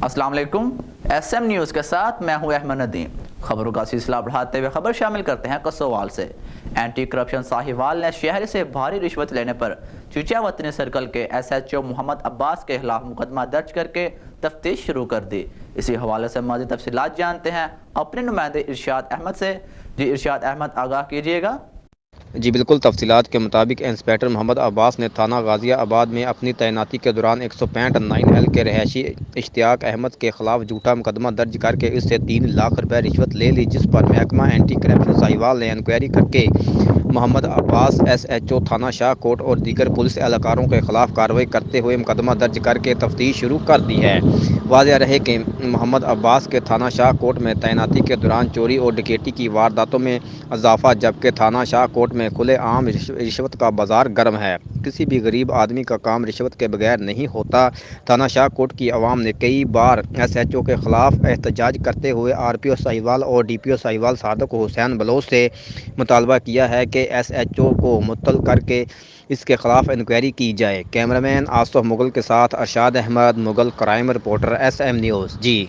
السلام علیکم، S M news کے ساتھ میں ہوں احمد ندیم۔ خبروں کا سلسلہ بڑھاتے ہوئے خبر شامل کرتے ہیں قصوال سے۔ اینٹی کرپشن ساہیوال نے شہری سے بھاری رشوت لینے پر چچیا وطنی سرکل کے ایس ایچ او محمد عباس کے خلاف مقدمہ درج کر کے تفتیش شروع کر دی۔ اسی حوالے سے مزید تفصیلات جانتے ہیں اپنے نمائندے ارشاد احمد سے۔ جی ارشاد احمد، آگاہ کیجیے گا۔ جی بالکل، تفصیلات کے مطابق انسپکٹر محمد عباس نے تھانہ غازی آباد میں اپنی تعیناتی کے دوران 165(9)L کے رہائشی اشتیاق احمد کے خلاف جھوٹا مقدمہ درج کر کے اس سے 3 لاکھ روپے رشوت لے لی، جس پر محکمہ اینٹی کرپشن ساہیوال نے انکوائری کر کے محمد عباس ایس ایچ او تھانہ شاہ کوٹ اور دیگر پولیس اہلکاروں کے خلاف کارروائی کرتے ہوئے مقدمہ درج کر کے تفتیش شروع کر دی ہے۔ واضح رہے کہ محمد عباس کے تھانہ شاہ کوٹ میں تعیناتی کے دوران چوری اور ڈکیتی کی وارداتوں میں اضافہ، جبکہ تھانہ شاہ کوٹ میں کھلے عام رشوت کا بازار گرم ہے۔ کسی بھی غریب آدمی کا کام رشوت کے بغیر نہیں ہوتا۔ تھانہ شاہ کوٹ کی عوام نے کئی بار ایس ایچ او کے خلاف احتجاج کرتے ہوئے آر پی او ساہیوال اور ڈی پی او ساہیوال صادق حسین بلوچ سے مطالبہ کیا ہے کہ ایس ایچ او کو معطل کر کے اس کے خلاف انکوائری کی جائے۔ کیمرہ مین آصف مغل کے ساتھ Irshad Ahmed, Mughal crime reporter, S M news. جی